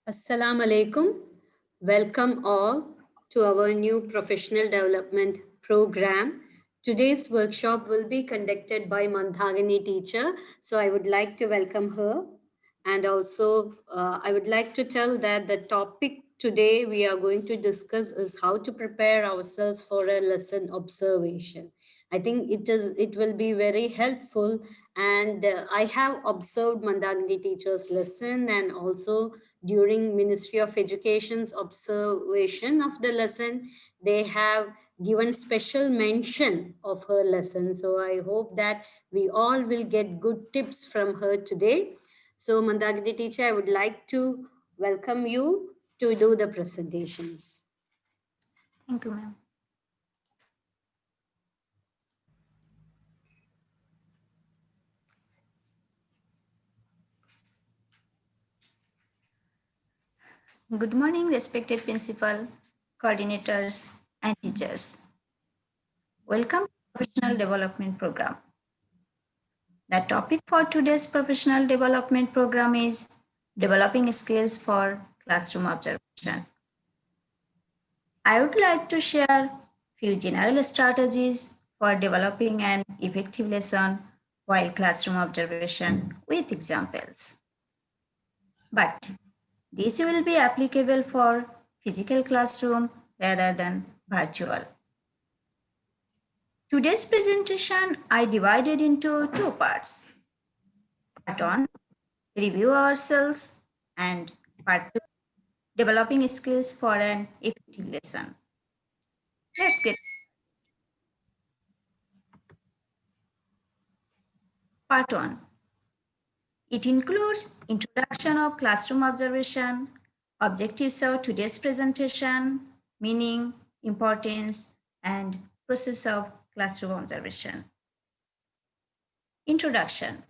Assalamu alaikum. Welcome all to our new professional development program. Today's workshop will be conducted by Mandakini teacher. So I would like to welcome her. And also I would like to tell that the topic today we are going to discuss is how to prepare ourselves for a lesson observation. I think it will be very helpful, and I have observed Mandakini teacher's lesson, and also during Ministry of Education's observation of the lesson, they have given special mention of her lesson. So I hope that we all will get good tips from her today. So Mandakini teacher, I would like to welcome you to do the presentations. Thank you, ma'am. Good morning, respected principal, coordinators, and teachers. Welcome to Professional Development Program. The topic for today's Professional Development Program is Developing Skills for Classroom Observation. I would like to share few general strategies for developing an effective lesson while classroom observation with examples. But this will be applicable for physical classroom rather than virtual. Today's presentation I divided into two parts. Part 1, review ourselves, and part 2, developing skills for an effective lesson. Let's get part 1. It includes introduction of classroom observation, objectives of today's presentation, meaning, importance, and process of classroom observation. Introduction.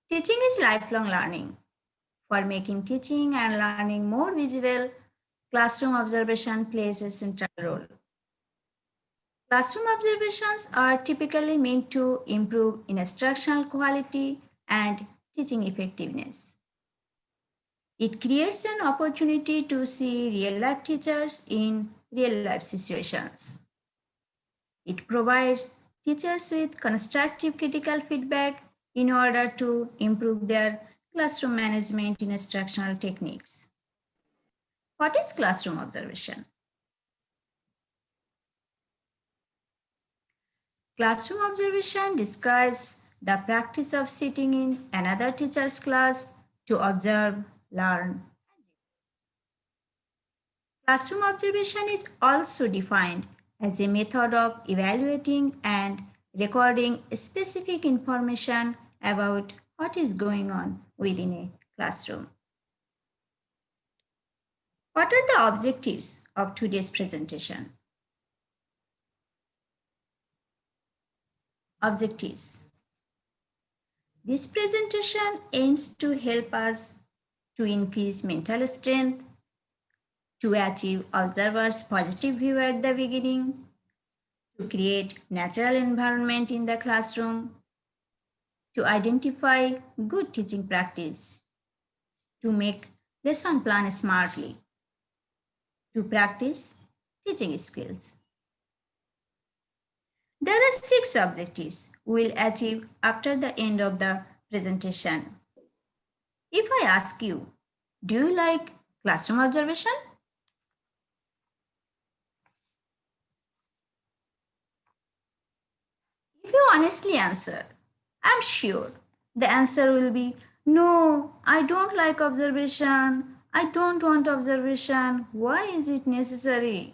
Teaching is lifelong learning. For making teaching and learning more visible, classroom observation plays a central role. Classroom observations are typically meant to improve instructional quality and teaching effectiveness. It creates an opportunity to see real-life teachers in real-life situations. It provides teachers with constructive critical feedback in order to improve their classroom management in instructional techniques. What is classroom observation? Classroom observation describes the practice of sitting in another teacher's class to observe, learn. Classroom observation is also defined as a method of evaluating and recording specific information about what is going on within a classroom. What are the objectives of today's presentation? Objectives. This presentation aims to help us to increase mental strength, to achieve observers' positive view at the beginning, to create natural environment in the classroom, to identify good teaching practice, to make lesson plan smartly, to practice teaching skills. There are 6 objectives we will achieve after the end of the presentation. If I ask you, do you like classroom observation? If you honestly answer, I'm sure the answer will be, no, I don't like observation. I don't want observation. Why is it necessary?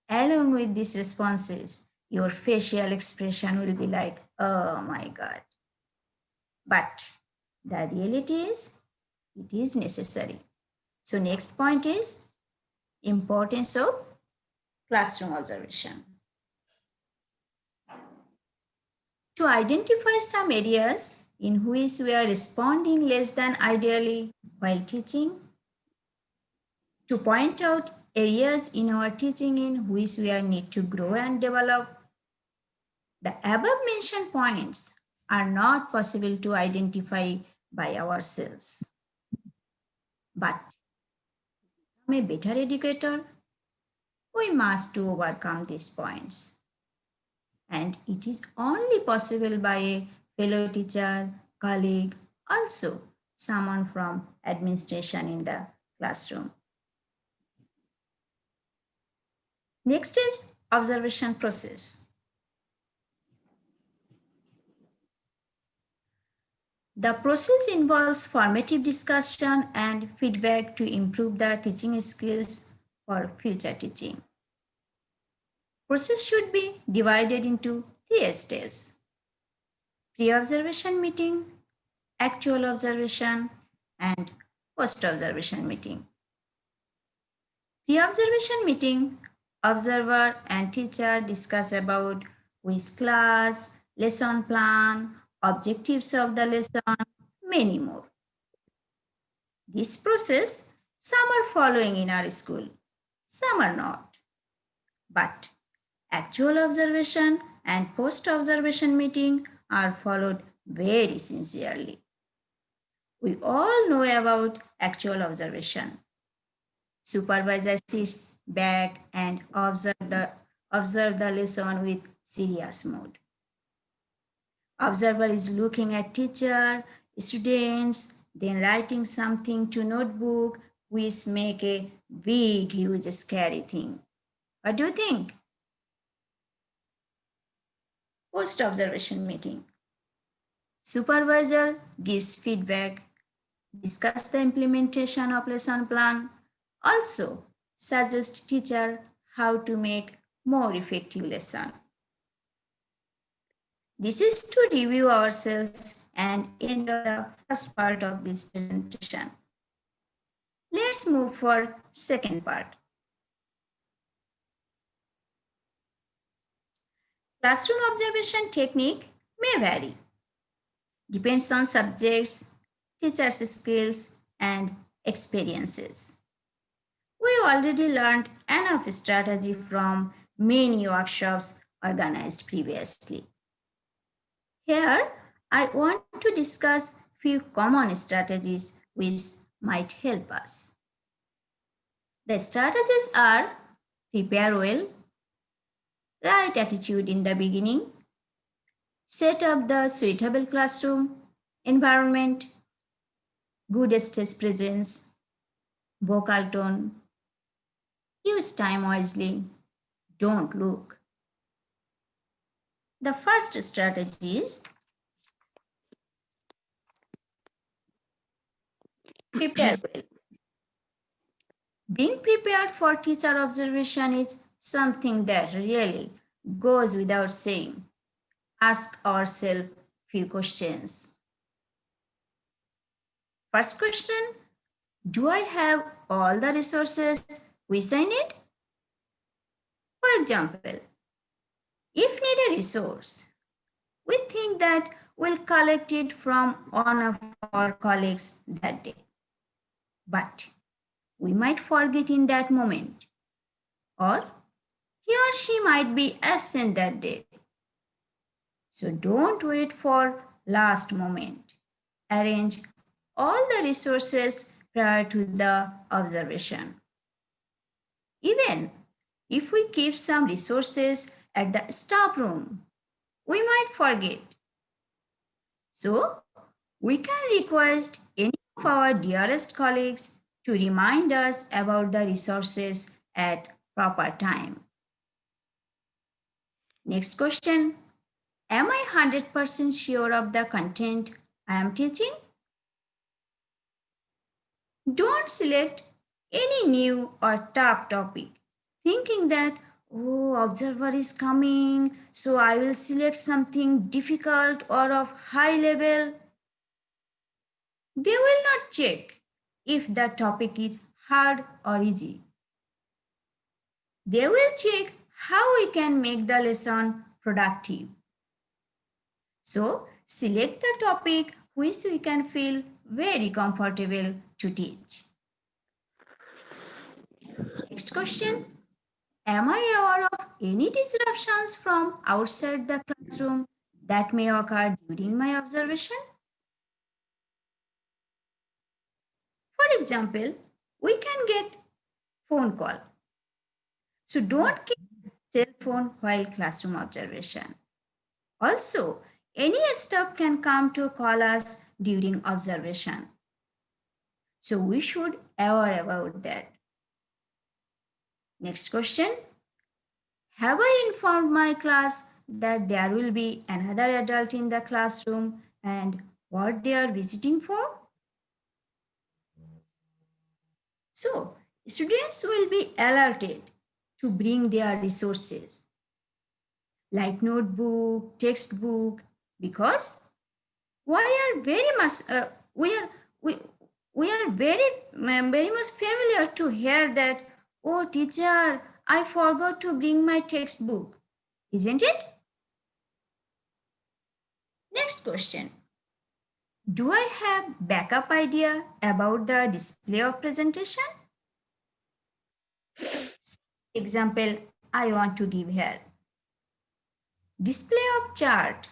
Along with these responses, your facial expression will be like, oh my God. But the reality is, it is necessary. So next point is importance of classroom observation. To identify some areas in which we are responding less than ideally while teaching, to point out areas in our teaching in which we are need to grow and develop. The above mentioned points are not possible to identify by ourselves. But to become a better educator, we must to overcome these points. And it is only possible by a fellow teacher, colleague, also someone from administration in the classroom. Next is observation process. The process involves formative discussion and feedback to improve the teaching skills for future teaching. Process should be divided into three stages: pre-observation meeting, actual observation, and post-observation meeting. Pre-observation meeting, observer and teacher discuss about which class, lesson plan, objectives of the lesson, many more. This process, some are following in our school, some are not. But actual observation and post-observation meeting are followed very sincerely. We all know about actual observation. Supervisor sits back and observe the lesson with serious mood. Observer is looking at teacher, students, then writing something to notebook, which make a big, huge, scary thing. What do you think? Post-observation meeting. Supervisor gives feedback, discuss the implementation of lesson plan, also suggest teacher how to make more effective lesson. This is to review ourselves and end of the first part of this presentation. Let's move for second part. Classroom observation technique may vary. Depends on subjects, teachers' skills, and experiences. We already learned enough strategy from many workshops organized previously. Here, I want to discuss few common strategies which might help us. The strategies are: prepare well, right attitude in the beginning, set up the suitable classroom environment, good stage presence, vocal tone, use time wisely, don't look. The first strategy is prepare well. Being prepared for teacher observation is something that really goes without saying. Ask ourselves few questions. First question, do I have all the resources which I need? For example, if need a resource, we think that we'll collect it from one of our colleagues that day. But we might forget in that moment, or he or she might be absent that day. So don't wait for last moment. Arrange all the resources prior to the observation. Even if we keep some resources at the staff room, we might forget. So we can request any of our dearest colleagues to remind us about the resources at proper time. Next question, am I 100% sure of the content I am teaching? Don't select any new or tough topic thinking that, oh, observer is coming, so I will select something difficult or of high level. They will not check if the topic is hard or easy. They will check how we can make the lesson productive. So select the topic which we can feel very comfortable to teach. Next question. Am I aware of any disruptions from outside the classroom that may occur during my observation? For example, we can get phone call. So don't keep cell phone while classroom observation. Also, any staff can come to call us during observation. So we should aware about that. Next question. Have I informed my class that there will be another adult in the classroom and what they are visiting for? So, students will be alerted to bring their resources like notebook, textbook, because we are very much we are very much familiar to hear that, oh teacher, I forgot to bring my textbook, isn't it? Next question. Do I have backup idea about the display of presentation? Example I want to give here. Display of chart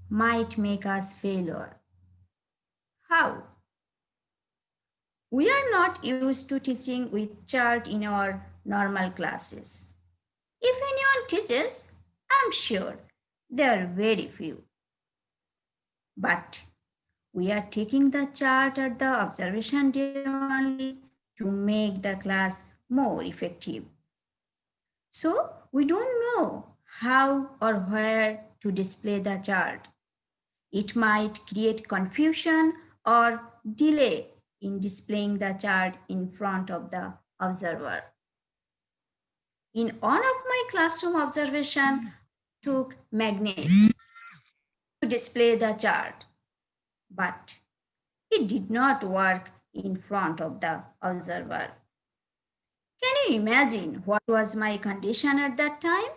might make us failure. How? We are not used to teaching with chart in our normal classes. If anyone teaches, I'm sure there are very few. But we are taking the chart at the observation day only to make the class more effective. So we don't know how or where to display the chart. It might create confusion or delay in displaying the chart in front of the observer. In one of my classroom observation, took magnet to display the chart, but it did not work in front of the observer. Can you imagine what was my condition at that time?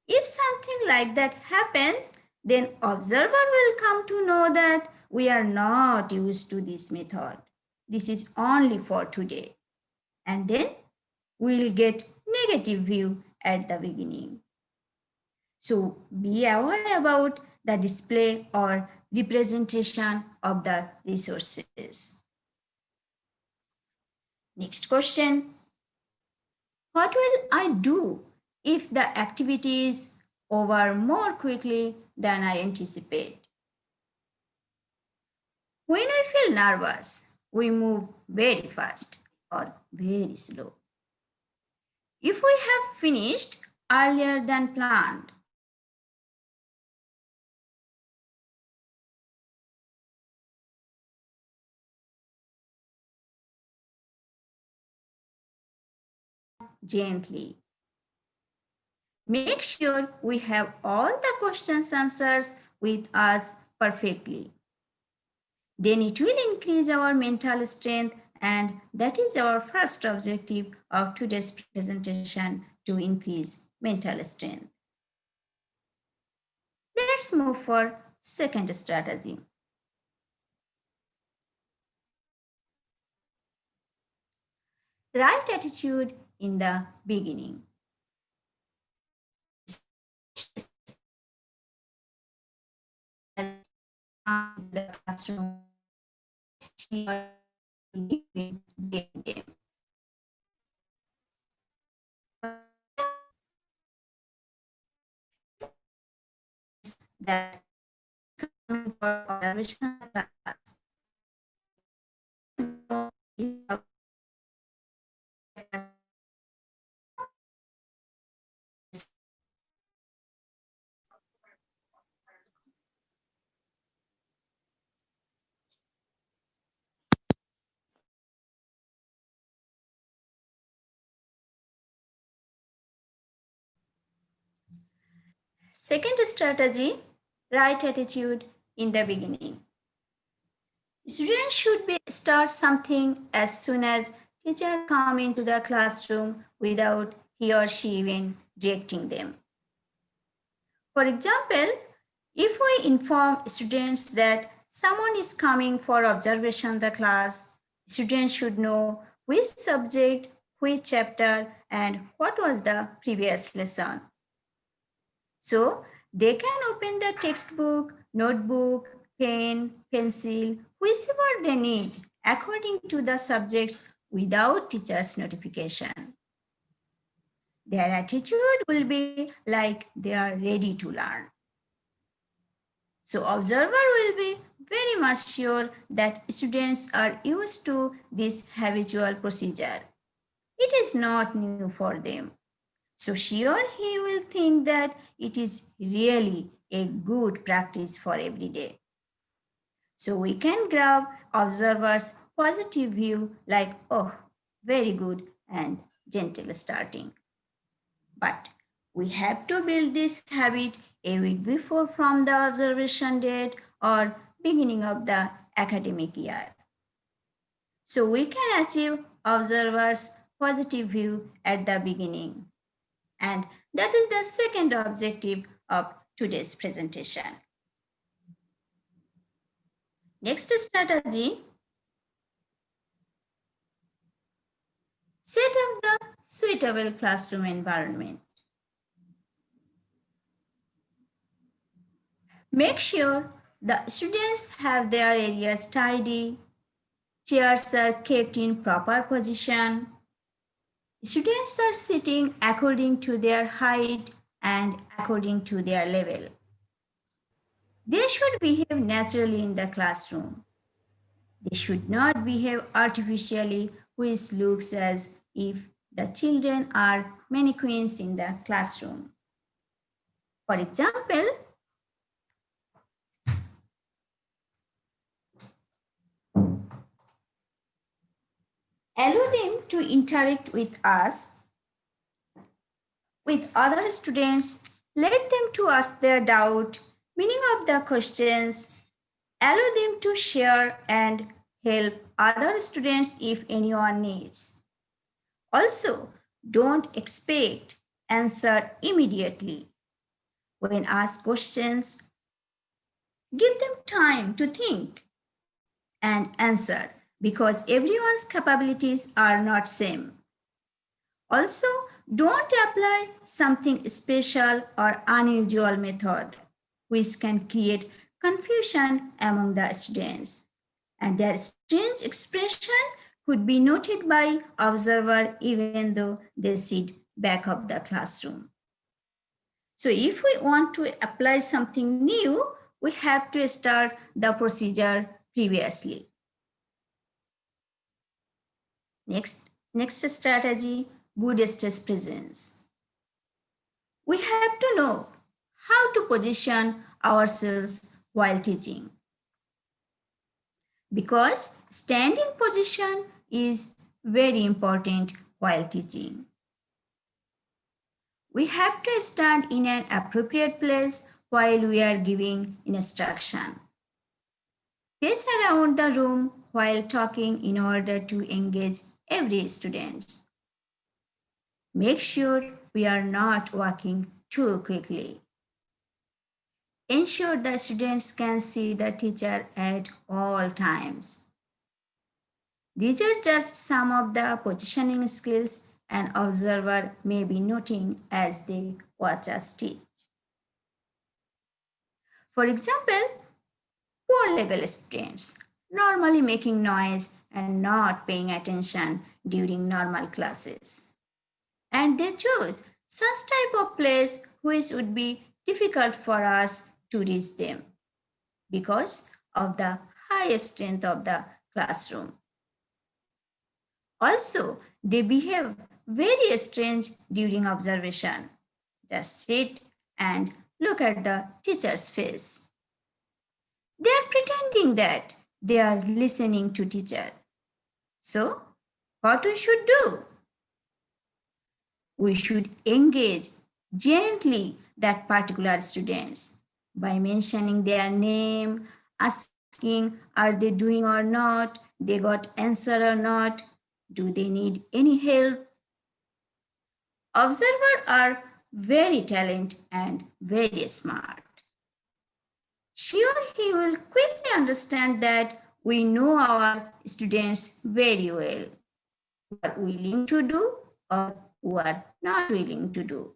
If something like that happens, then observer will come to know that we are not used to this method. This is only for today. And then we'll get negative view at the beginning. So be aware about the display or representation of the resources. Next question. What will I do if the activity is over more quickly than I anticipate? When I feel nervous, we move very fast or very slow. If we have finished earlier than planned, gently. Make sure we have all the questions answers with us perfectly. Then it will increase our mental strength, and that is our first objective of today's presentation, to increase mental strength. Let's move for second strategy. Right attitude in the beginning. The classroom, she or he will get them. That coming for observation class Second strategy, right attitude in the beginning. Students should start something as soon as teacher come into the classroom without he or she even directing them. For example, if we inform students that someone is coming for observation the class, students should know which subject, which chapter, and what was the previous lesson. So they can open the textbook, notebook, pen, pencil, whichever they need according to the subjects without teacher's notification. Their attitude will be like they are ready to learn. So observer will be very much sure that students are used to this habitual procedure. It is not new for them. So she or he will think that it is really a good practice for every day. So we can grab observers' positive view like, oh, very good and gentle starting. But we have to build this habit a week before from the observation date or beginning of the academic year. So we can achieve observers' positive view at the beginning. And that is the second objective of today's presentation. Next strategy, set up the suitable classroom environment. Make sure the students have their areas tidy, chairs are kept in proper position, students are sitting according to their height and according to their level. They should behave naturally in the classroom. They should not behave artificially, which looks as if the children are mannequins in the classroom. For example, allow them to interact with us, with other students, let them to ask their doubt, meaning of the questions, allow them to share and help other students if anyone needs. Also, don't expect answer immediately. When asked questions, give them time to think and answer because everyone's capabilities are not same. Also, don't apply something special or unusual method which can create confusion among the students. And their strange expression could be noted by observer even though they sit back of the classroom. So if we want to apply something new, we have to start the procedure previously. Next strategy, good stage presence. We have to know how to position ourselves while teaching. Because standing position is very important while teaching. We have to stand in an appropriate place while we are giving instruction. Pace around the room while talking in order to engage every student. Make sure we are not walking too quickly. Ensure the students can see the teacher at all times. These are just some of the positioning skills an observer may be noting as they watch us teach. For example, poor level students normally making noise and not paying attention during normal classes. And they choose such type of place which would be difficult for us to reach them because of the high strength of the classroom. Also, they behave very strange during observation. Just sit and look at the teacher's face. They are pretending that they are listening to teacher. So, what we should do? We should engage gently that particular students by mentioning their name, asking are they doing or not, they got answer or not, do they need any help? Observers are very talented and very smart. She or he will quickly understand that we know our students very well, who are willing to do or who are not willing to do.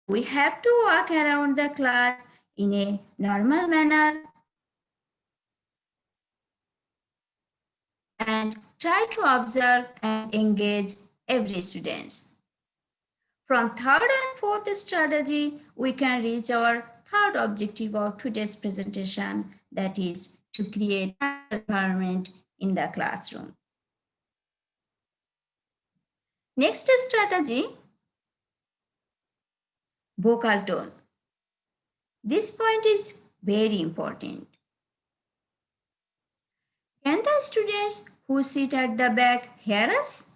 We have to walk around the class in a normal manner. and try to observe and engage every student. From third and fourth strategy, we can reach our third objective of today's presentation, that is to create an environment in the classroom. Next strategy, vocal tone. This point is very important. Can the students who sit at the back hear us?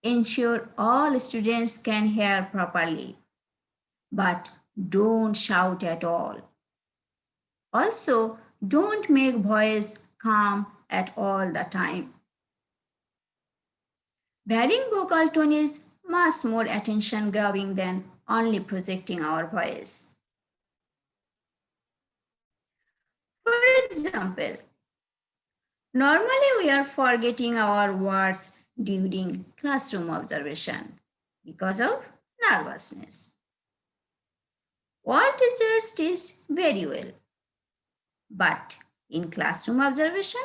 Ensure all students can hear properly, but don't shout at all. Also, don't make voice calm at all the time. Varying vocal tone is much more attention grabbing than only projecting our voice. For example, normally we are forgetting our words during classroom observation because of nervousness. All teachers teach very well, but in classroom observation,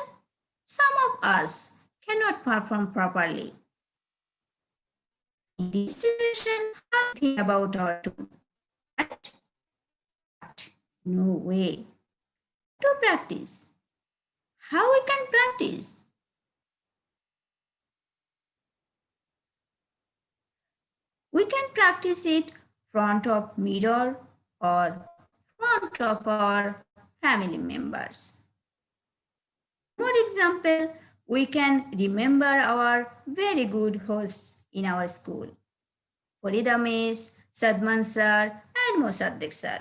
some of us cannot perform properly. In this situation, how to think about our tone? Right? But no way. To practice. How we can practice? We can practice it front of mirror or front of our family members. For example, we can remember our very good hosts in our school. Farida Miss, Sadman sir, and Mosaddiq sir.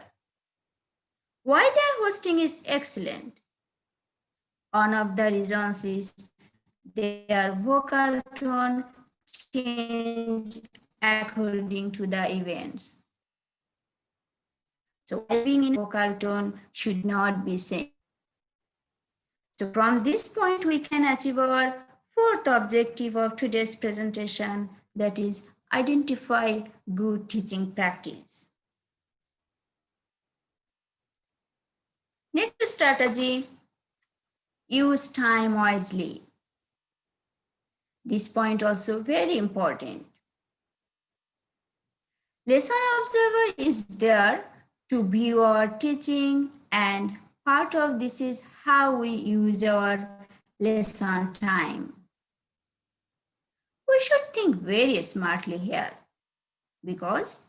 Why their hosting is excellent? One of the reasons is their vocal tone changed according to the events. So being in vocal tone should not be same. So from this point, we can achieve our fourth objective of today's presentation, that is identify good teaching practice. Next strategy, use time wisely. This point also very important. Lesson observer is there to view our teaching, and part of this is how we use our lesson time. We should think very smartly here because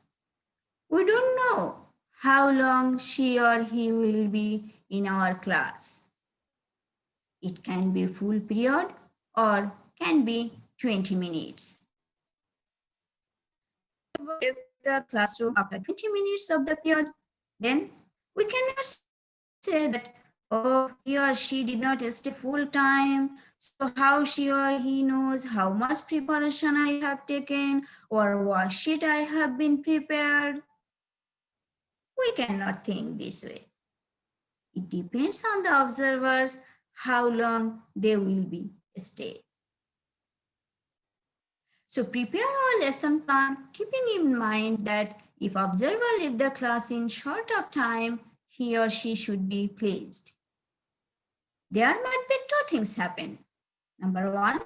we don't know how long she or he will be in our class. It can be full period or can be 20 minutes. If the classroom after 20 minutes of the period, then we cannot say that, oh, he or she did not stay full time, so how she or he knows how much preparation I have taken or what sheet I have been prepared. We cannot think this way. It depends on the observers how long they will be stay. So prepare our lesson plan, keeping in mind that if observer leave the class in short of time, he or she should be pleased. There might be two things happen. Number one,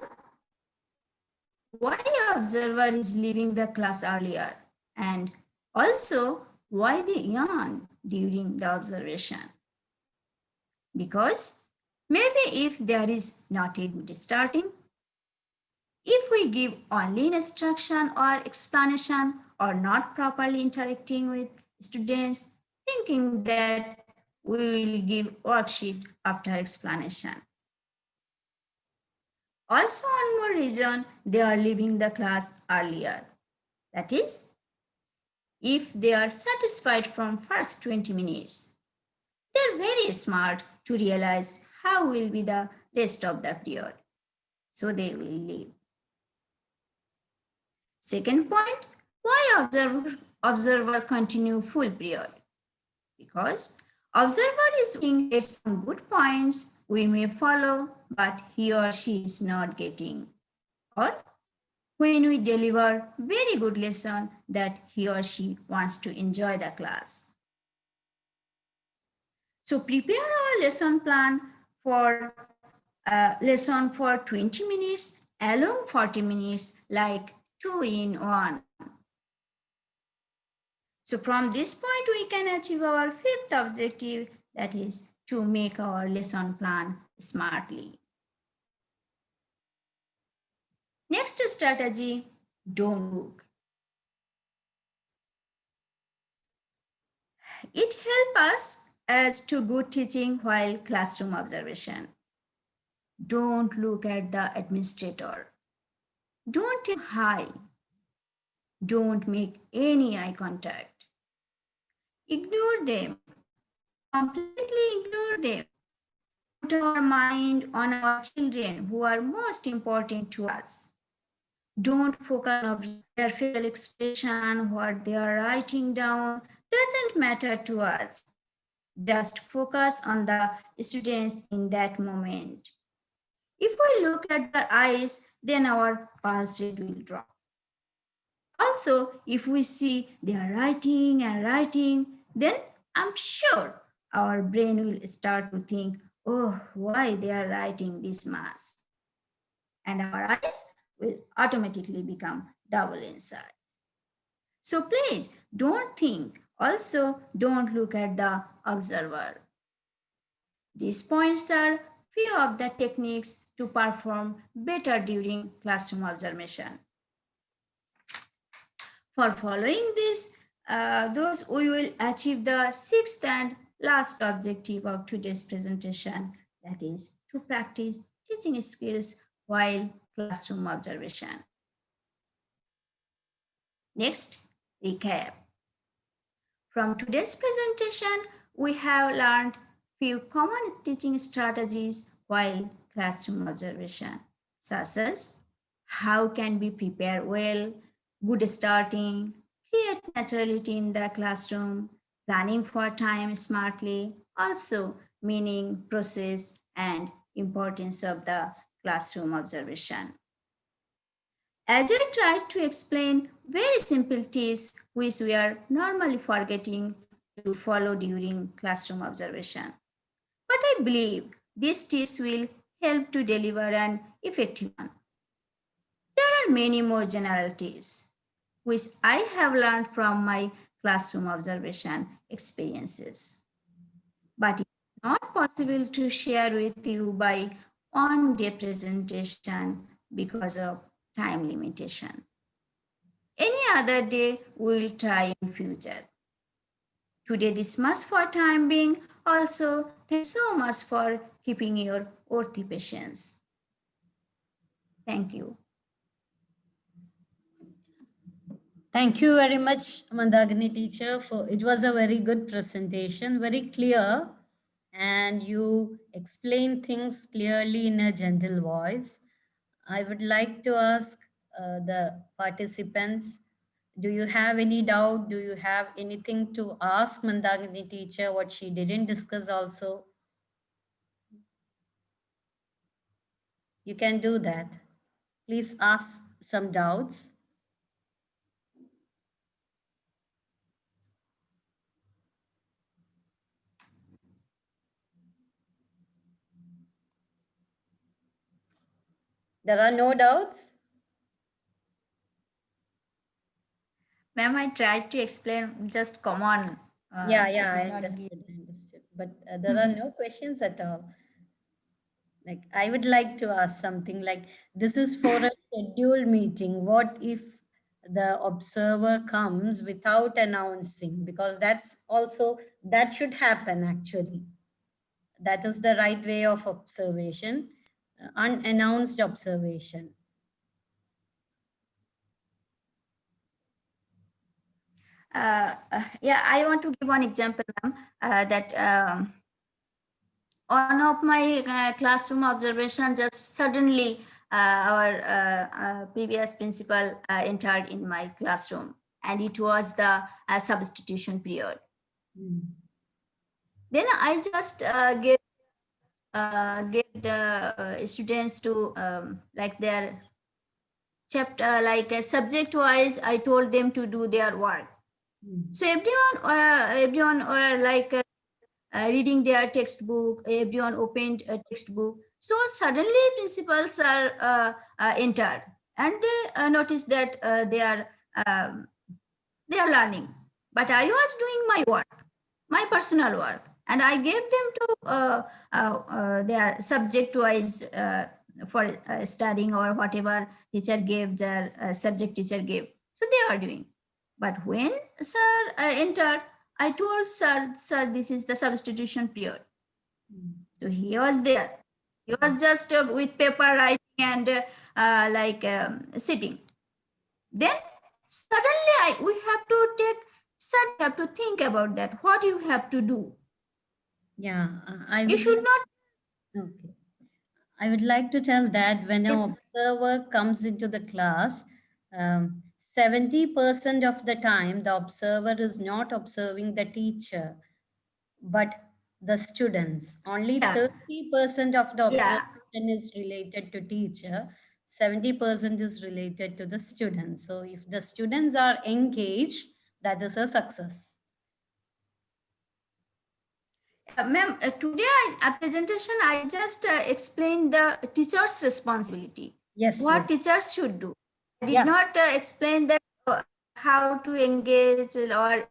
why observer is leaving the class earlier, and also why they yawn during the observation. Because maybe if there is not a good starting, if we give only instruction or explanation or not properly interacting with students, thinking that we will give worksheet after explanation. Also, one more reason they are leaving the class earlier. That is, if they are satisfied from first 20 minutes, they are very smart to realize how will be the rest of the period. So they will leave. Second point, why observer continue full period? Because observer is looking at some good points we may follow, but he or she is not getting. Or when we deliver very good lesson that he or she wants to enjoy the class. So prepare our lesson plan for lesson for 20 minutes along 40 minutes, like 2 in 1. So from this point, we can achieve our fifth objective, that is to make our lesson plan smartly. Next strategy, don't look. It helps us as to good teaching while classroom observation. Don't look at the administrator. Don't say hi. Don't make any eye contact. Ignore them. Completely ignore them. Put our mind on our children who are most important to us. Don't focus on their facial expression, what they are writing down. Doesn't matter to us. Just focus on the students in that moment. If we look at their eyes, then our pulse rate will drop. Also, if we see they are writing and writing, then I'm sure our brain will start to think, oh, why they are writing this much? And our eyes will automatically become double in size. So please don't think. Also, don't look at the observer. These points are few of the techniques to perform better during classroom observation. For following this, those we will achieve the sixth and last objective of today's presentation, that is to practice teaching skills while classroom observation. Next, recap. From today's presentation, we have learned few common teaching strategies while classroom observation, such as how can we prepare well, good starting, create naturality in the classroom, planning for time smartly, also meaning, process, and importance of the classroom observation. As I tried to explain very simple tips which we are normally forgetting to follow during classroom observation. But I believe these tips will help to deliver an effective one. There are many more general tips which I have learned from my classroom observation experiences. But it's not possible to share with you by on-day presentation because of time limitation. Any other day we will try in future. Today this much for time being. Also, thanks so much for keeping your worthy patience. Thank you. Thank you very much, Mandakini teacher, for it was a very good presentation, very clear, and you explained things clearly in a gentle voice. I would like to ask the participants, do you have any doubt? Do you have anything to ask Mandakini teacher, what she didn't discuss also? You can do that. Please ask some doubts. There are no doubts? Ma'am, I tried to explain just come on. Yeah, I understood. But there are no questions at all. Like, I would like to ask something like, this is for a scheduled meeting. What if the observer comes without announcing? Because that's also, that should happen actually. That is the right way of observation, unannounced observation. Yeah, I want to give one example, ma'am, that one of my classroom observation, just suddenly our previous principal entered in my classroom, and it was the substitution period. Then I just get the students to like their chapter, like subject wise, I told them to do their work. So everyone were like reading their textbook. Everyone opened a textbook. So suddenly principals are entered, and they notice that they are learning. But I was doing my work, my personal work, and I gave them to their subject wise for studying or whatever teacher gave, their subject teacher gave. So they are doing. But when sir entered, I told sir, this is the substitution period. So he was there. He was just with paper writing and sitting. Then suddenly we have to take, sir, you have to think about that. What you have to do. Yeah, I You would. should not. Okay. I would like to tell that when an It's observer comes into the class, 70% of the time the observer is not observing the teacher, but the students. Only yeah, 30% of the yeah. observation is related to teacher, 70% is related to the students. So if the students are engaged, that is a success. Ma'am, today presentation, I just explained the teacher's responsibility. Yes, What yes. teachers should do. I did Yeah. not explain that how to engage or